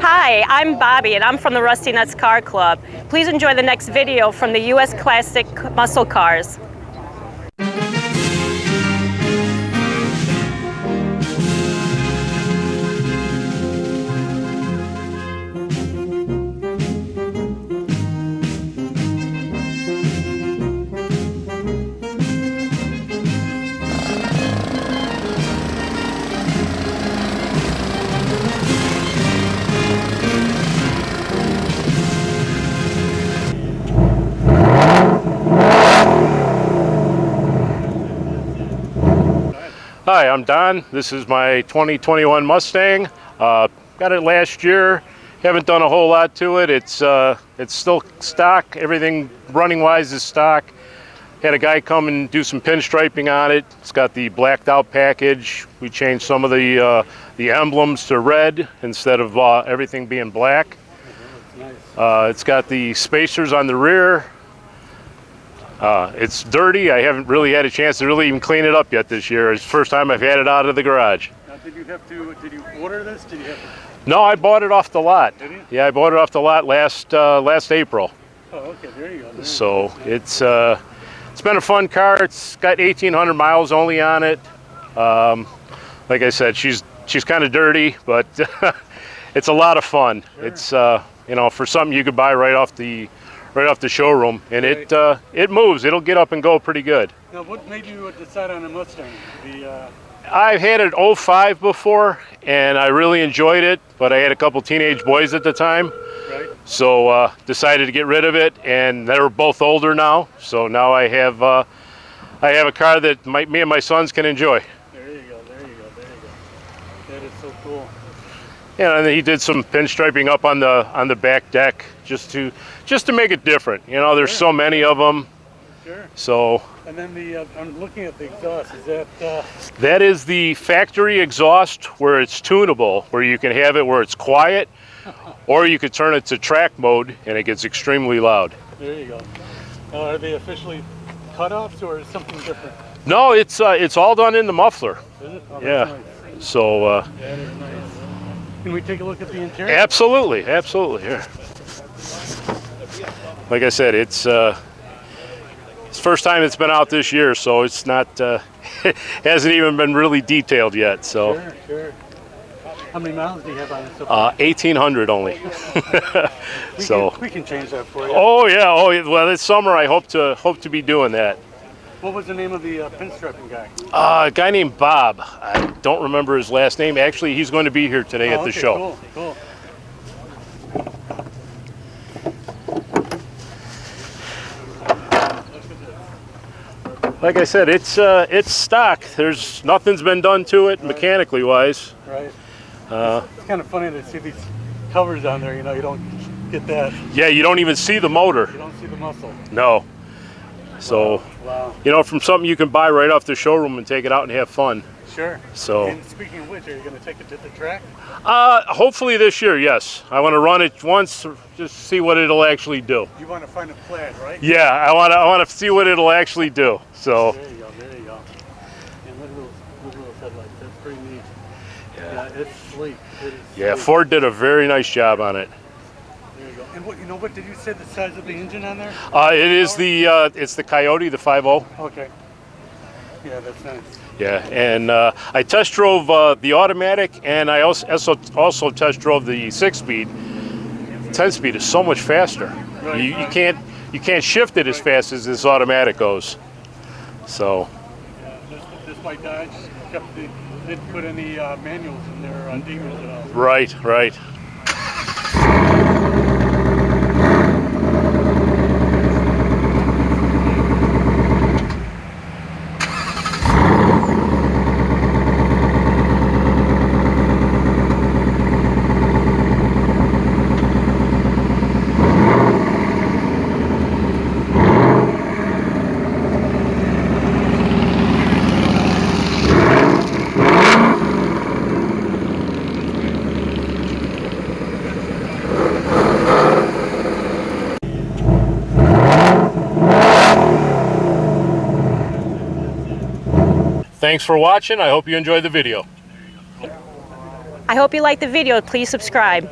Hi, I'm Bobby and I'm from the Rusty Nuts Car Club. Please enjoy the next video from the US Classic Muscle Cars. Hi, I'm Don. This is my 2021 Mustang. Got it last year. Haven't done a whole lot to it. It's still stock. Everything running-wise is stock. Had a guy come and do some pinstriping on it. It's got the blacked out package. We changed some of the emblems to red instead of everything being black. It's got the spacers on the rear. It's dirty. I haven't really had a chance to really even clean it up yet this year. It's the first time I've had it out of the garage. Now, did you order this? Did you have to... No, I bought it off the lot. Did you? Yeah, I bought it off the lot last April. Oh, okay, there you go. So it's been a fun car. It's got 1,800 miles only on it. Like I said, she's kind of dirty, but it's a lot of fun. Sure. It's you know, for something you could buy right off the showroom, and right. It moves. It'll get up and go pretty good. Now, what made you decide on a Mustang? I've had an 05 before, and I really enjoyed it, but I had a couple teenage boys at the time, right. So decided to get rid of it, and they were both older now, so now I have a car that me and my sons can enjoy. There you go. That is so cool. Yeah, and he did some pinstriping up on the back deck just to make it different. You know, there's so many of them. Sure. So. And then I'm looking at the exhaust. Is that? That is the factory exhaust, where it's tunable, where you can have it where it's quiet, or you could turn it to track mode and it gets extremely loud. There you go. Are they officially cutoffs or is something different? No, it's all done in the muffler. Is it? Oh, yeah. Nice. So. That is nice. Can we take a look at the interior? Absolutely. Here. Like I said, it's the first time it's been out this year, so it's not it hasn't even been really detailed yet. So. Sure. How many miles do you have on it so far? 1,800 only. We can change that for you. Oh yeah. Well, this summer I hope to be doing that. What was the name of the pinstriping guy? A guy named Bob. I don't remember his last name. Actually, he's going to be here today at the show. Cool. Like I said, it's stock. Nothing's been done to it mechanically wise. Right. It's kind of funny to see these covers on there. You know, you don't get that. Yeah, you don't even see the motor. You don't see the muscle. No. So, wow. You know, from something you can buy right off the showroom and take it out and have fun. Sure. So. And speaking of which, are you going to take it to the track? Hopefully this year, yes. I want to run it once, just see what it'll actually do. You want to find a plaid, right? Yeah, I want to see what it'll actually do. So. There you go. And look at those headlights. That's pretty neat. Yeah, it's sleek. Yeah, Ford did a very nice job on it. There you go. And what did you say the size of the engine on there? It is it's the Coyote, the 5.0. Okay. Yeah, that's nice. Yeah, and I test drove the automatic, and I also test drove the 6-speed. 10-speed is so much faster. Right. You can't shift it as fast as this automatic goes. So. Yeah, this might Dodge didn't put any manuals in their demons at all. Right. Thanks for watching. I hope you enjoyed the video. I hope you liked the video. Please subscribe.